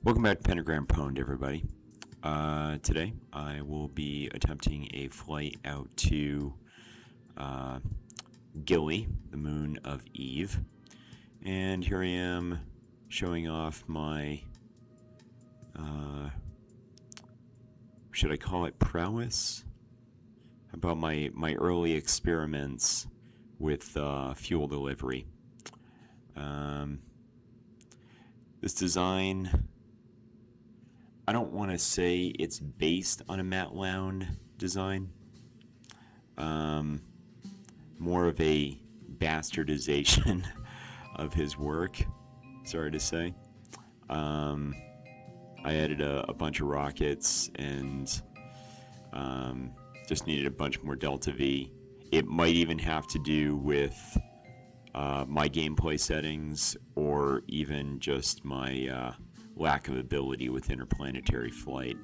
Welcome back to pentagrampwned, everybody. Today I will be attempting a flight out to Gilly, the moon of Eve. And here I am showing off my, should I call it prowess? How about my early experiments with fuel delivery. This design, I don't want to say it's based on a Matt Lown design. More of a bastardization of his work, sorry to say. I added a bunch of rockets and just needed a bunch more Delta V. It might even have to do with my gameplay settings or even just my lack of ability with interplanetary flight.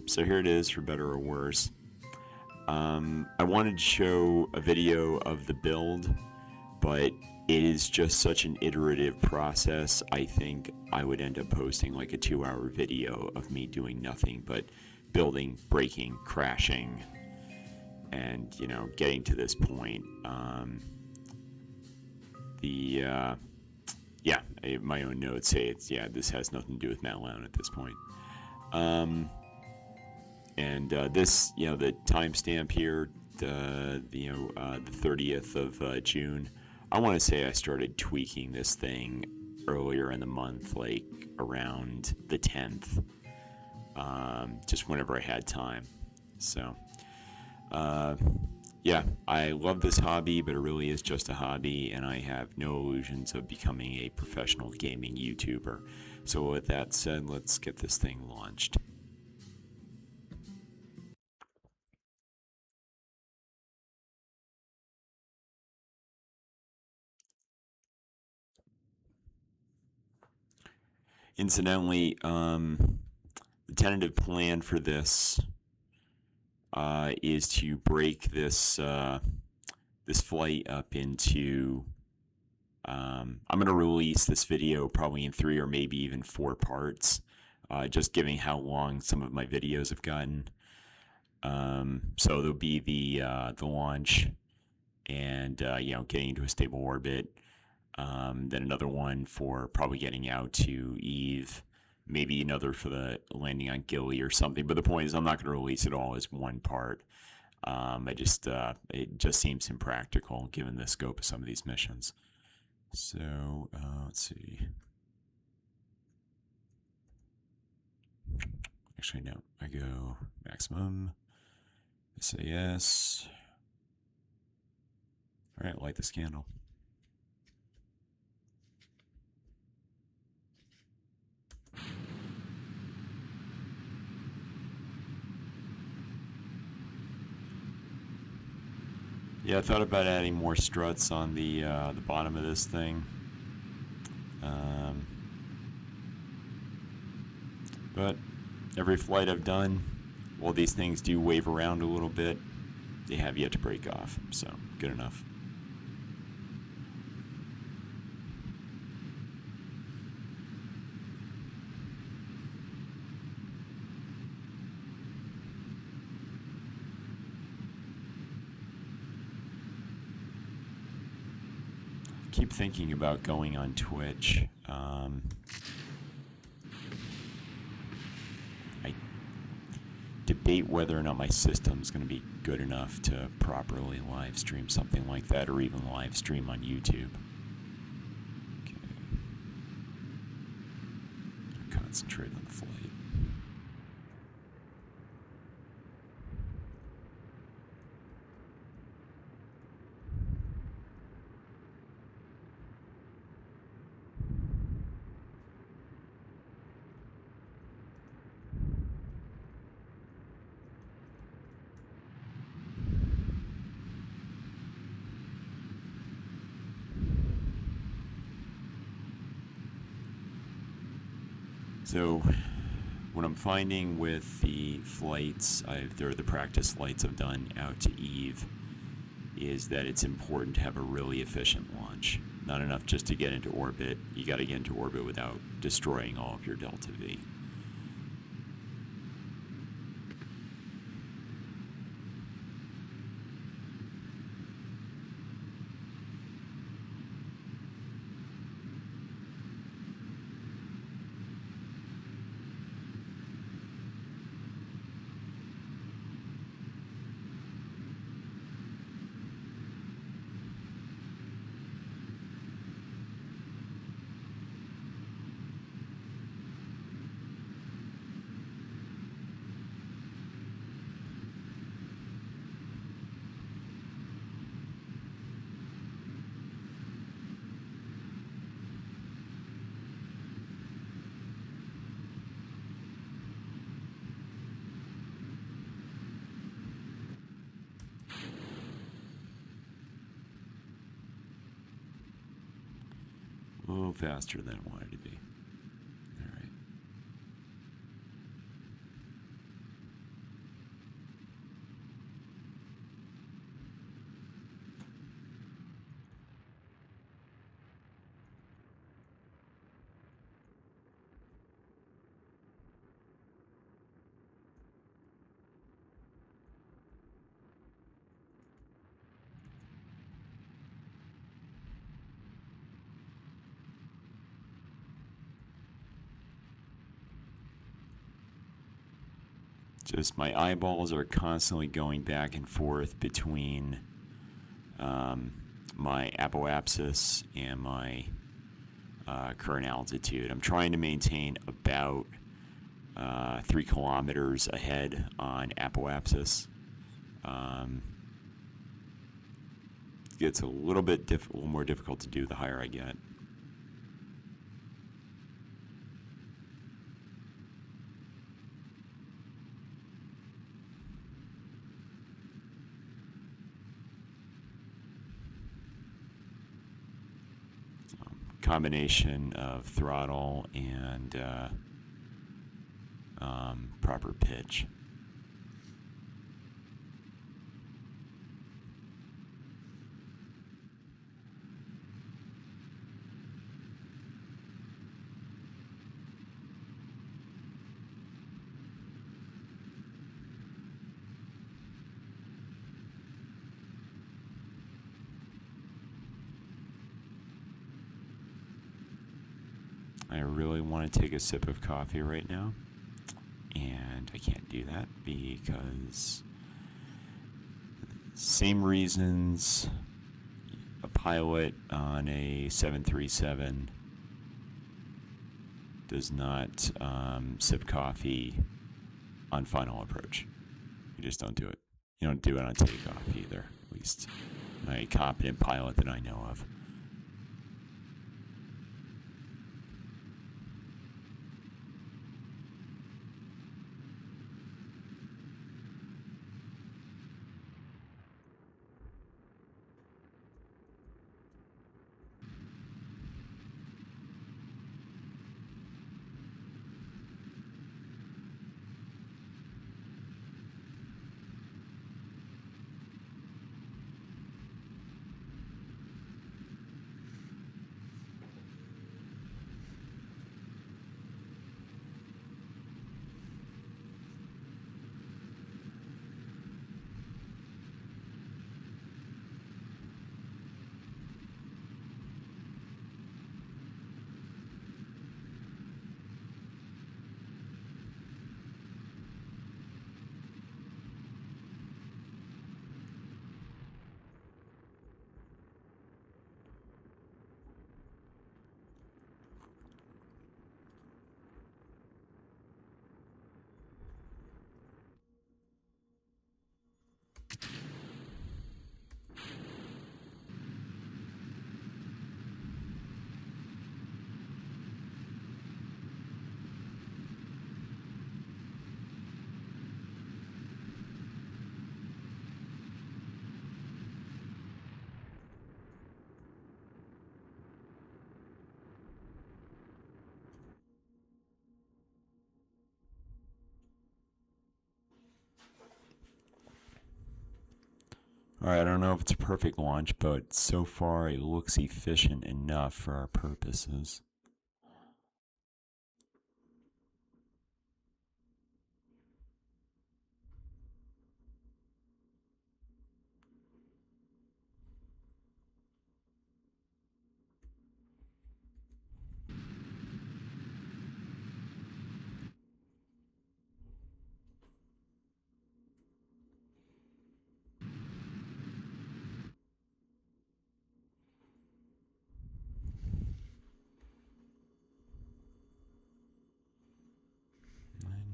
So here it is, for better or worse. I wanted to show a video of the build, but it is just such an iterative process. I think I would end up posting like a 2-hour video of me doing nothing but building, breaking, crashing, and getting to this point. My own notes say this has nothing to do with Matt Lown at this point. This, the timestamp here, the 30th of June. I want to say I started tweaking this thing earlier in the month, like around the 10th, just whenever I had time. So, I love this hobby, but it really is just a hobby, and I have no illusions of becoming a professional gaming YouTuber. So with that said, let's get this thing launched. Incidentally, the tentative plan for this is to break this this flight up into. I'm going to release this video probably in 3 or maybe even 4 parts, just giving how long some of my videos have gotten. So there'll be the launch and getting into a stable orbit. Then another one for probably getting out to Eve, maybe another for the landing on Gilly or something. But the point is, I'm not going to release it all as one part. It just seems impractical given the scope of some of these missions. So let's see. Actually, no. I go maximum. SAS. All right, light this candle. Yeah, I thought about adding more struts on the bottom of this thing. But every flight I've done, while these things do wave around a little bit, they have yet to break off, so good enough. Keep thinking about going on Twitch. I debate whether or not my system's going to be good enough to properly live stream something like that, or even live stream on YouTube. Okay. Concentrate on the flight. So what I'm finding with the flights, the practice flights I've done out to Eve, is that it's important to have a really efficient launch. not enough just to get into orbit. You got to get into orbit without destroying all of your delta V. A little faster than I wanted to be. All right. Just my eyeballs are constantly going back and forth between my apoapsis and my current altitude. I'm trying to maintain about 3 kilometers ahead on apoapsis. It gets a little more difficult to do the higher I get. Combination of throttle and proper pitch. I really want to take a sip of coffee right now, and I can't do that because same reasons a pilot on a 737 does not sip coffee on final approach. You just don't do it. You don't do it on takeoff either, at least a competent pilot that I know of. Alright, I don't know if it's a perfect launch, but so far it looks efficient enough for our purposes.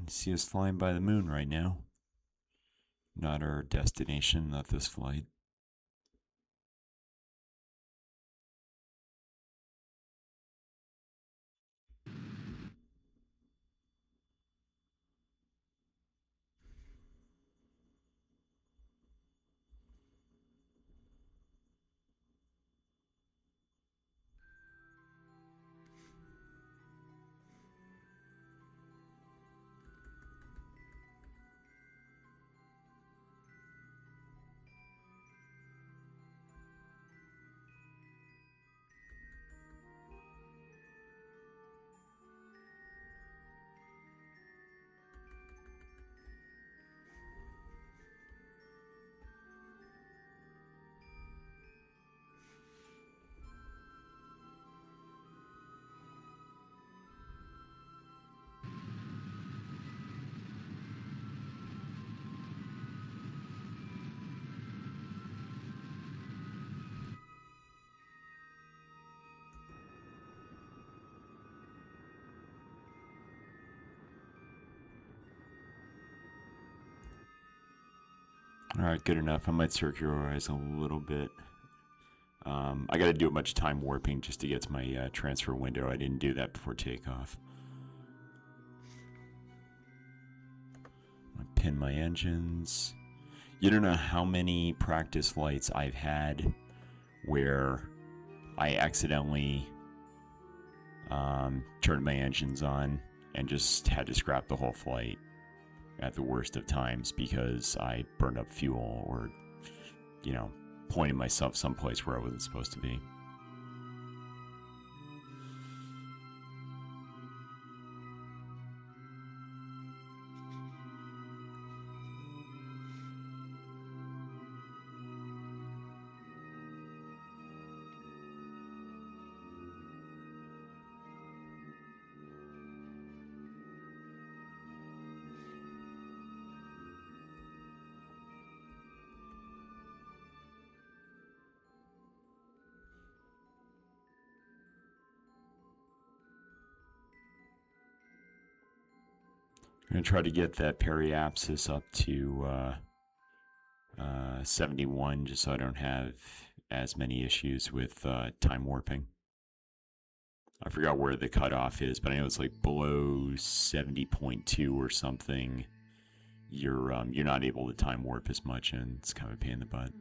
See us flying by the moon right now. Not our destination, not this flight. Alright, good enough. I might circularize a little bit. I gotta do a bunch of time warping just to get to my transfer window. I didn't do that before takeoff. I pin my engines. You don't know how many practice flights I've had where I accidentally turned my engines on and just had to scrap the whole flight at the worst of times because I burned up fuel or, you know, pointed myself someplace where I wasn't supposed to be. I'm going to try to get that periapsis up to 71 just so I don't have as many issues with time warping. I forgot where the cutoff is, but I know it's like below 70.2 or something. You're not able to time warp as much, and it's kind of a pain in the butt.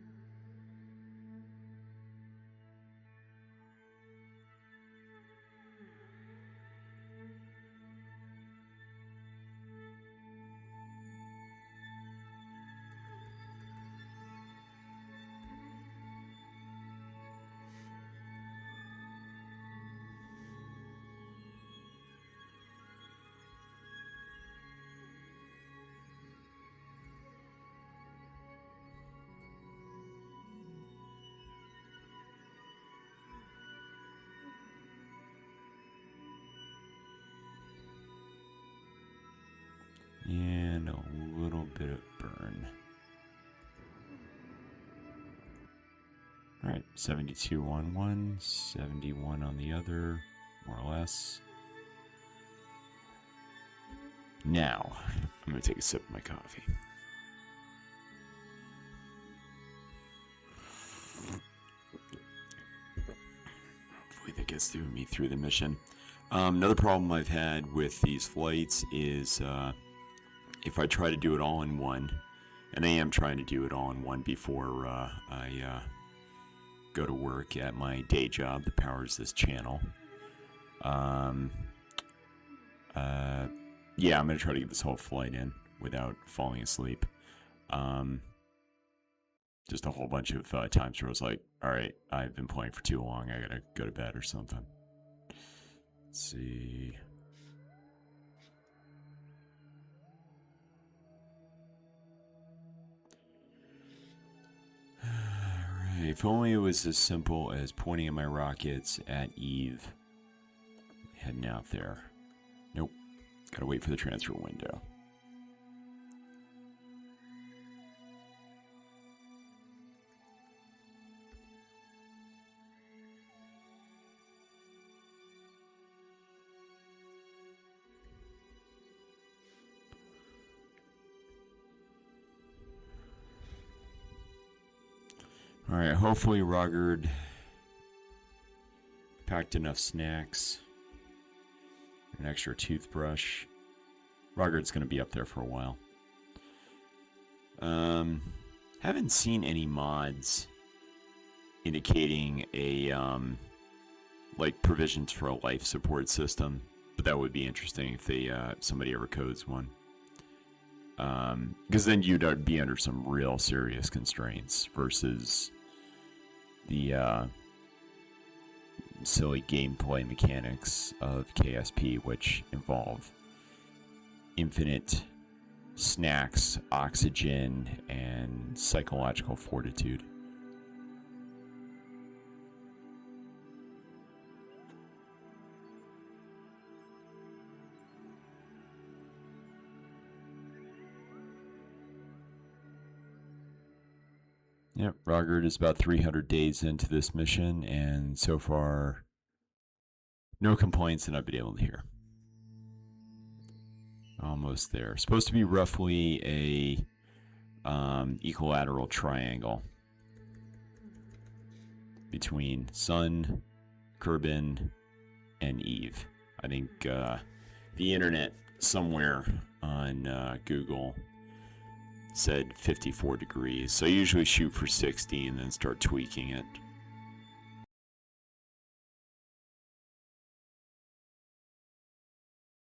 And a little bit of burn. Alright, 72 on one, 71 on the other, more or less. Now, I'm going to take a sip of my coffee. Hopefully that gets through me through the mission. Another problem I've had with these flights is if I try to do it all in one, and I am trying to do it all in one before I go to work at my day job that powers this channel. Yeah, I'm going to try to get this whole flight in without falling asleep. just a whole bunch of times where I was like, all right, I've been playing for too long. I gotta go to bed or something. Let's see. Alright, if only it was as simple as pointing at my rockets at Eve. Heading out there. Nope. Gotta wait for the transfer window. Alright, hopefully Rogard packed enough snacks. An extra toothbrush. Rogard's going to be up there for a while. Haven't seen any mods indicating a like provisions for a life support system, but that would be interesting if they somebody ever codes one. Because then you'd be under some real serious constraints versus the silly gameplay mechanics of KSP, which involve infinite snacks, oxygen, and psychological fortitude. Yep, Rogard is about 300 days into this mission, and so far, no complaints that I've been able to hear. Almost there. Supposed to be roughly a equilateral triangle between Sun, Kerbin, and Eve. I think the internet somewhere on Google said 54 degrees. So I usually shoot for 60 and then start tweaking it.